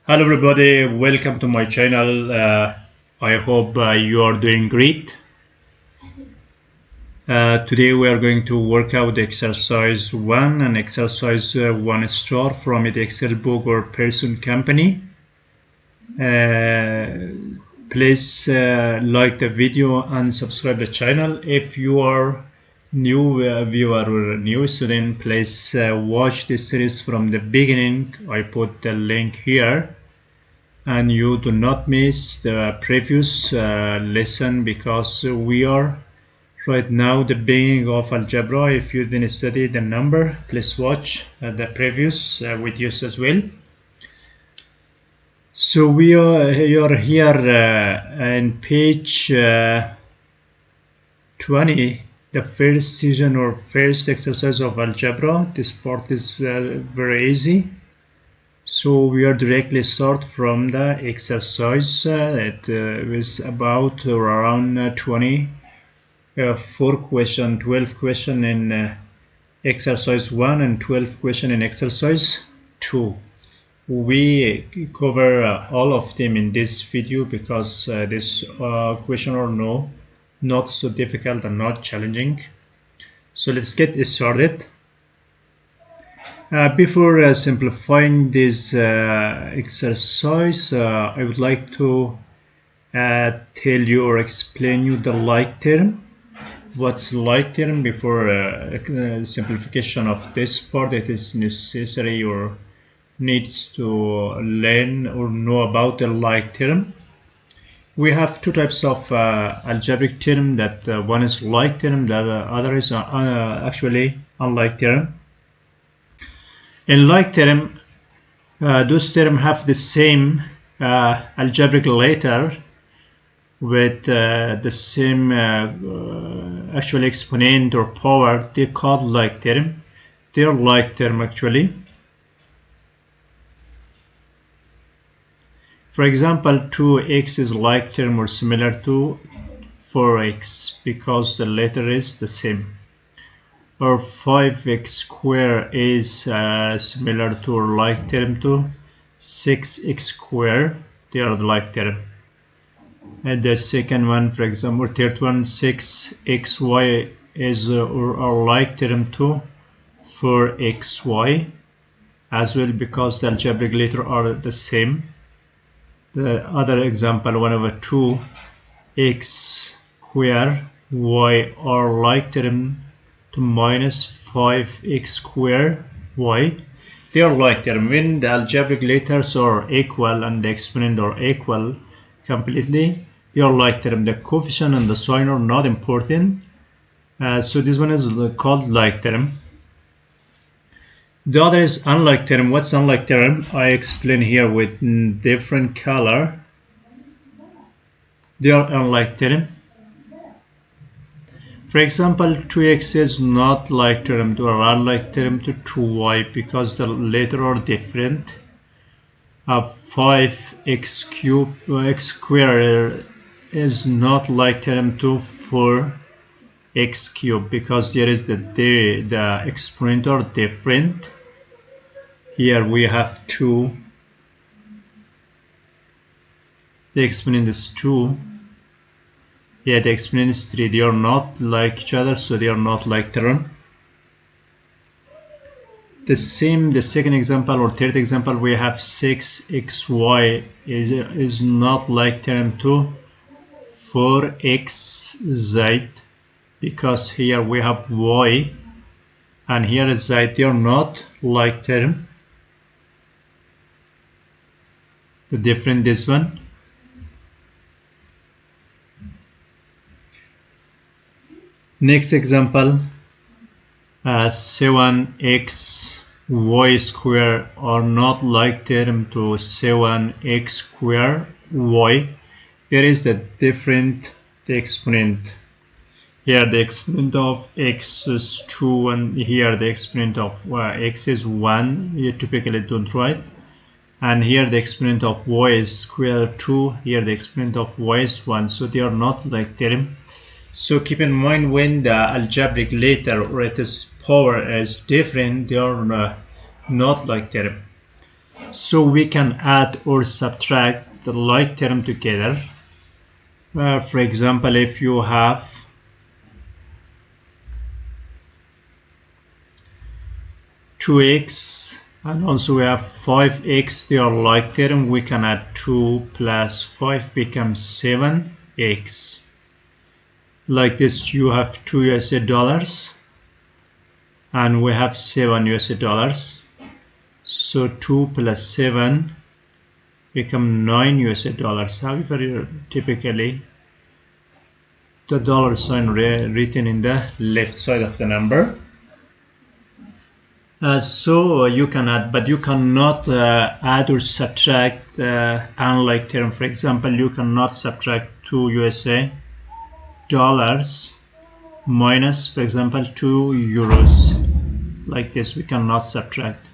Hello everybody, welcome to my channel. I hope you are doing great. Today we are going to work out exercise 1 and exercise 1 star from the Excel book or Pearson company. Please like the video and subscribe the channel. If you are new viewer or new student, please watch this series from the beginning. I put the link here. And you do not miss the previous lesson because we are right now the beginning of algebra. If you didn't study the number, please watch the previous videos as well. So we are here on page 20, the first season or first exercise of algebra. This part is very easy. So we are directly start from the exercise. It is about around 24 question, 12 question in exercise 1 and 12 question in exercise 2. We cover all of them in this video because this question are not so difficult and not challenging. So let's get started. Before simplifying this exercise, I would like to tell you or explain you the like term. What's like term? Before simplification of this part, it is necessary or needs to learn or know about the like term. We have two types of algebraic term. That one is like term, the other is actually unlike term. In like term, those terms have the same algebraic letter with the same actual exponent or power. They're called like term. They're like term actually. For example, 2x is like term or similar to 4x because the letter is the same. Or 5x squared is similar to or like term to 6x squared. They are the like term. And the second one, for example, third one, 6xy is or like term to 4xy as well because the algebraic letters are the same. The other example, 1 over 2 x squared y are like term to minus 5x squared y. They are like term. When the algebraic letters are equal and the exponent are equal completely, they are like term. The coefficient and the sign are not important. So this one is called like term. The other is unlike term. What's unlike term? I explain here with different color. They are unlike term. For example, 2x is not like term to or unlike term to 2y because the letters are different. 5x cubed x squared is not like term to 4x cubed because there is the exponent are different. Here we have 2. The exponent is 2. Yeah, the exponent is 3. They are not like each other, so they are not like term. The second example or third example, we have 6xy is not like term to 4xz because here we have y and here is z. They are not like term. The different this one. Next example, 7x y squared are not like term to 7x squared y. There is the different the exponent. Here the exponent of x is 2 and here the exponent of x is 1. You typically don't write. And here the exponent of y is square 2. Here the exponent of y is 1. So they are not like term. So keep in mind when the algebraic letter or its power is different, they are not like term. So we can add or subtract the like term together. For example, if you have 2x and also we have 5x, they are like term, we can add 2 plus 5 becomes 7x. Like this, you have 2 USA dollars and we have 7 USA dollars. So 2 plus 7 become 9 USA dollars. However, typically the dollar sign written in the left side of the number. So you can add, but you cannot add or subtract unlike term. For example, you cannot subtract 2 USA dollars minus, for example, 2 euros. Like this, we cannot subtract.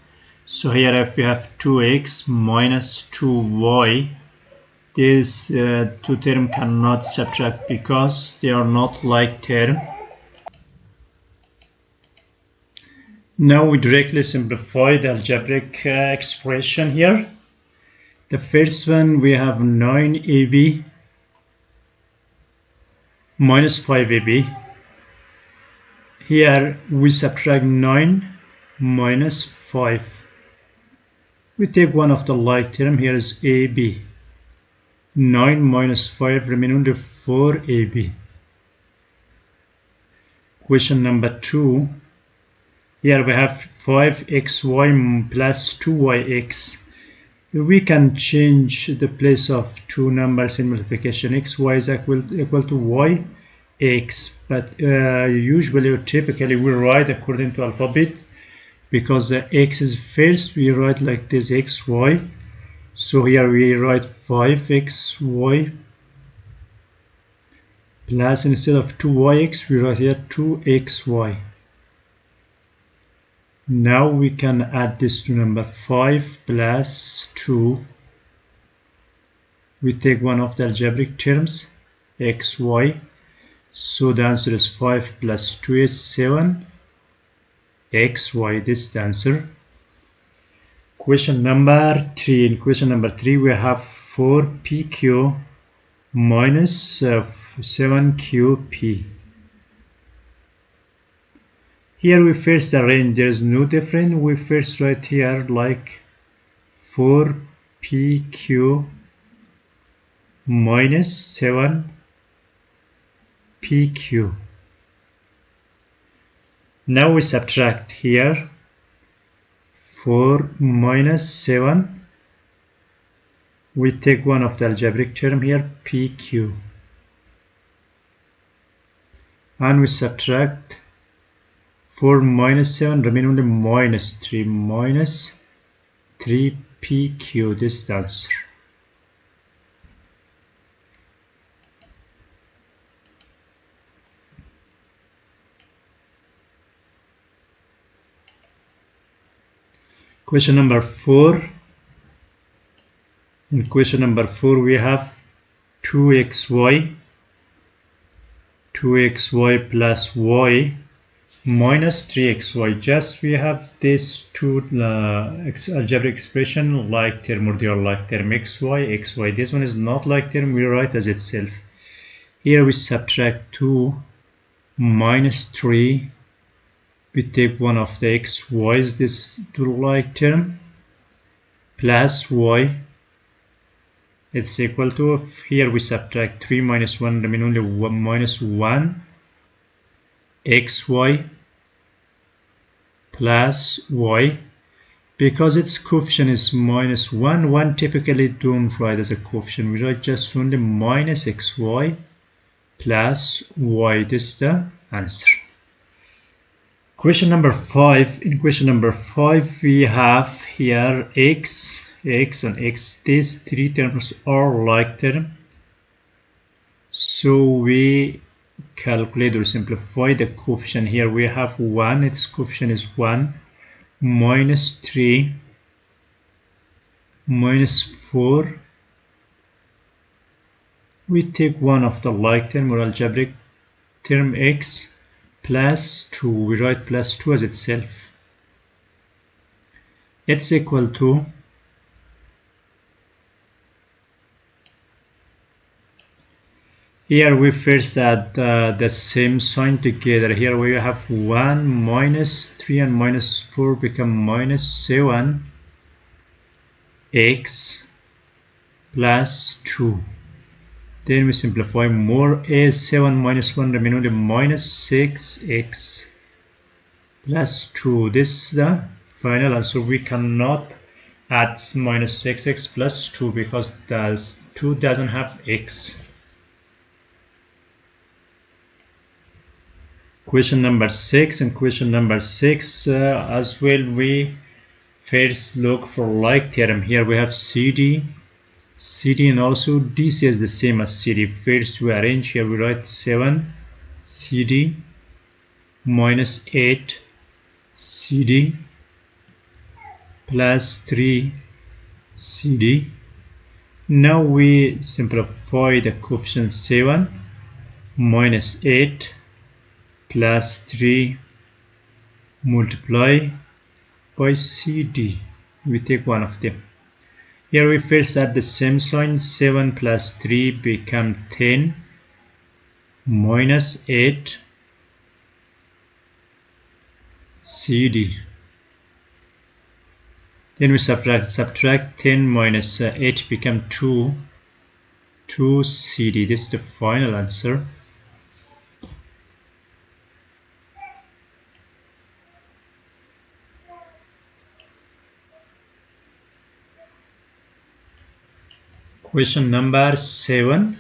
So here, if we have 2x minus 2y, these two terms cannot subtract because they are not like term. Now we directly simplify the algebraic expression here. The first one, we have 9ab minus 5ab. Here we subtract 9 minus 5. We take one of the like term, here is ab. 9 minus 5 remain only 4ab. Question number 2. Here we have 5xy plus 2yx. We can change the place of two numbers in multiplication. Xy is equal to y x, but usually or typically we write according to alphabet, because the x is first, we write like this xy. So here we write 5xy plus, instead of 2yx, we write here 2xy. Now we can add this to number 5 plus 2. We take one of the algebraic terms, xy. So the answer is 5 plus 2 is 7 xy. This is the answer. Question number 3. In question number 3, we have 4pq minus 7qp. Here we first arrange, there is no difference. We first write here like 4pq minus 7pq. Now we subtract here 4 minus 7. We take one of the algebraic term here, pq. And we subtract 4 minus 7, remain only minus 3. Minus 3pq, this is the answer. Question number 4. In question number 4, we have 2xy plus y minus 3xy. Just we have these two algebraic expression like term or they are like term, xy. This one is not like term, we write as itself. Here we subtract 2 minus 3. We take one of the xy's, this two like term, plus y. It's equal to, here we subtract 3 minus 1, remain only minus 1 xy plus y. Because its coefficient is minus 1, 1 typically don't write as a coefficient, we write just only minus xy plus y. This is the answer. Question number 5. In question number 5, we have here x and x. These three terms are like term. So we calculate or simplify the coefficient. Here we have 1, its coefficient is 1, minus 3, minus 4. We take one of the like term or algebraic term x, plus 2. We write plus 2 as itself. It's equal to Here we first add the same sign together. Here we have 1 minus 3 and minus 4 become minus 7 x plus 2. Then we simplify more. A 7 minus 1 remain only minus 6x plus 2. This is the final answer. We cannot add minus 6x plus 2 because 2 doesn't have x. Question number 6. And question number 6 as well, we first look for like term. Here we have CD, and also DC is the same as CD. First we arrange. Here we write 7 CD minus 8 CD plus 3 CD. Now we simplify the coefficient. 7 minus 8 plus 3 multiply by CD. We take one of them. Here we first add the same sign. 7 plus 3 become 10 minus 8 CD. Then we subtract 10 minus 8 become 2 CD. This is the final answer. Question number 7.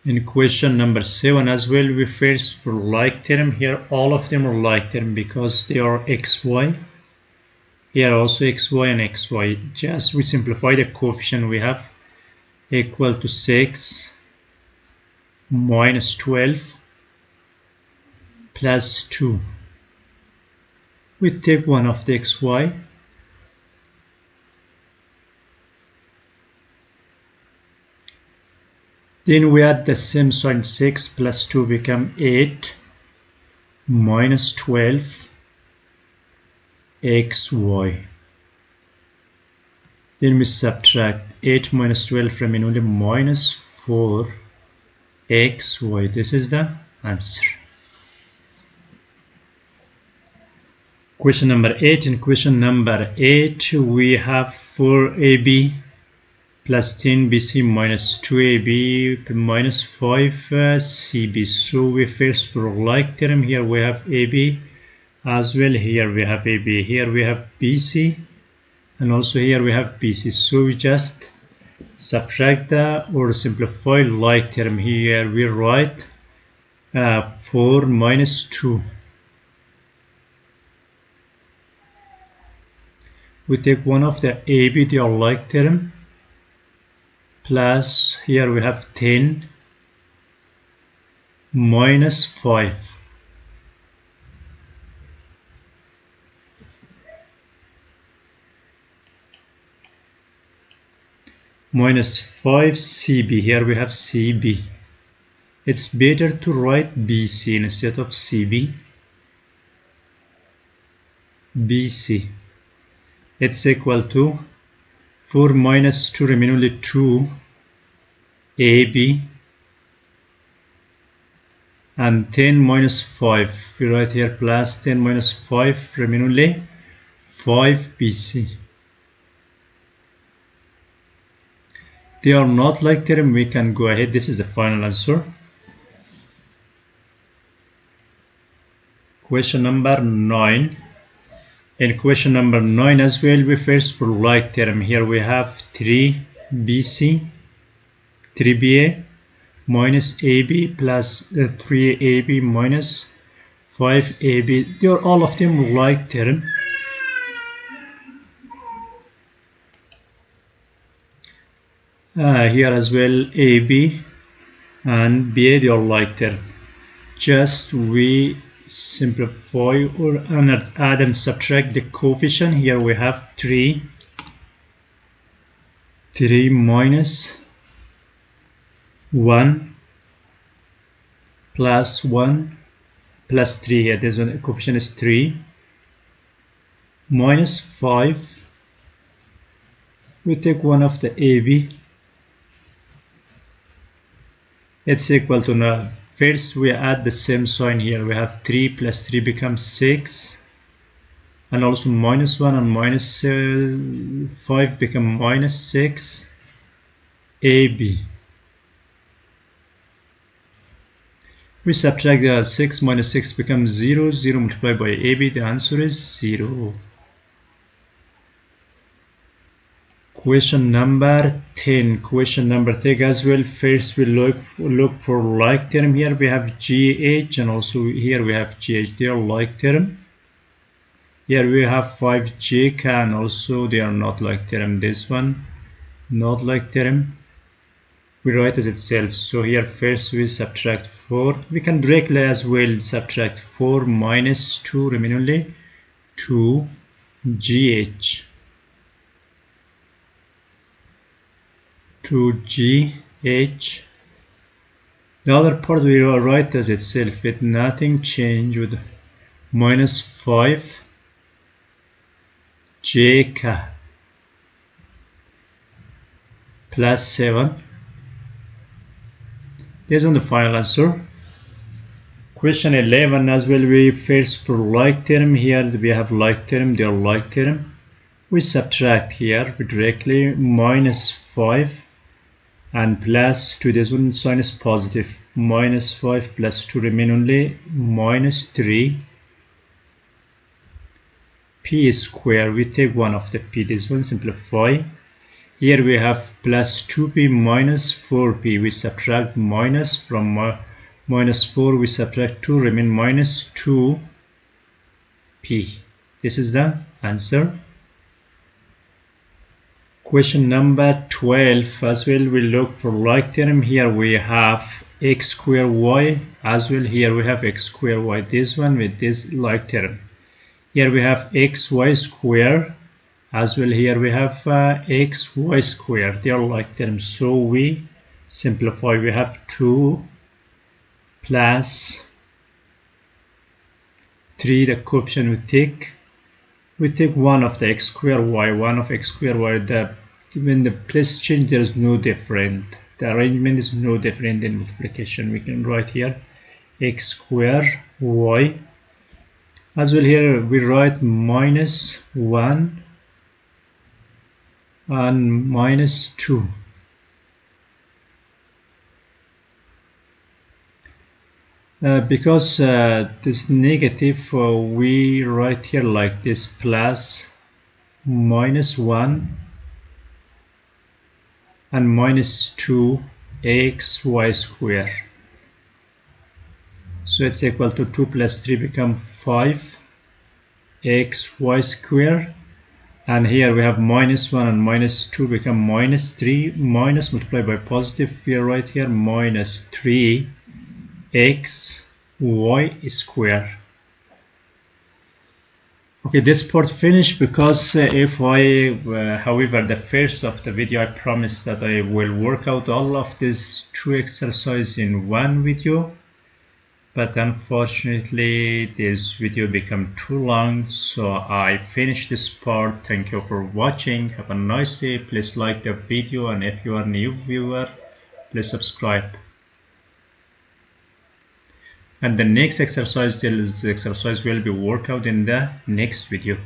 In question number 7 as well, we first for like term. Here all of them are like term because they are xy. Here also xy and xy. Just we simplify the coefficient. We have equal to 6 minus 12 plus 2. We take one of the xy. Then we add the same sign. 6 plus 2 become 8 minus 12 xy. Then we subtract 8 minus 12 remain only minus 4 xy. This is the answer. Question number 8. In question number 8 we have 4ab plus 10 BC minus 2AB minus 5 CB. So we first for like term. Here we have AB as well. Here we have AB. Here we have BC. And also here we have BC. So we just subtract or simplify like term. Here we write 4 minus 2. We take one of the AB, the like term. Plus here we have 10 minus 5. Minus 5 CB. Here we have CB. It's better to write BC instead of CB. BC. It's equal to 4 minus 2 remain only 2 AB and 10 minus 5. We write here plus 10 minus 5 remain only 5 BC. They are not like term. We can go ahead. This is the final answer. Question number 9. In question number 9 as well, we first for like term. Here we have 3BC, 3BA minus AB plus 3AB minus 5AB. They are all of them like term. Here as well, AB and BA, they are like term. Just we simplify or add and subtract the coefficient. Here we have 3 minus 1 plus 1 plus 3. Here this one coefficient is 3 minus 5. We take one of the AB It's equal to now. First we add the same sign here. We have 3 plus 3 becomes 6, and also minus 1 and minus 5 become minus 6 AB. We subtract the 6 minus 6 becomes 0, 0 multiplied by AB, the answer is 0. Question number 10. Question number 10 as well. First we look for like term. Here we have GH and also here we have GH. They are like term. Here we have 5J and also they are not like term. This one not like term. We write as itself. So here first we subtract 4. We can directly as well subtract 4 minus 2 remain only 2 GH. 2GH. The other part we will write as itself with nothing change with minus 5 JK plus 7. This is the final answer. Question 11 as well. We first for like term. Here we have like term, they are like term. We subtract here directly minus 5 and plus 2. This one sign is positive. Minus 5 plus 2 remain only minus 3 p square. We take one of the p. This one simplify. Here we have plus 2p minus 4p. We subtract minus from minus 4. We subtract 2 remain minus 2p. This is the answer. Question number 12 as well. We look for like term. Here we have x square y as well. Here we have x square y. This one with this like term. Here we have xy square as well. Here we have xy square. They are like terms. So we simplify. We have 2 plus 3. The coefficient we take one of the x square y, one of x square y. When the place change, there is no different. The arrangement is no different in multiplication. We can write here x square y. As well here we write minus 1 and minus 2. Because this negative we write here like this plus minus 1 and minus 2 xy square. So it's equal to 2 plus 3 become 5 xy square, and here we have minus 1 and minus 2 become minus 3, minus multiplied by positive. We write here minus 3 xy square. Okay, this part finished because if I however the first of the video I promised that I will work out all of these 2 exercises in one video, but unfortunately this video became too long, so I finished this part. Thank you for watching. Have a nice day. Please like the video, and if you are a new viewer, please subscribe. And the next exercise will be worked out in the next video.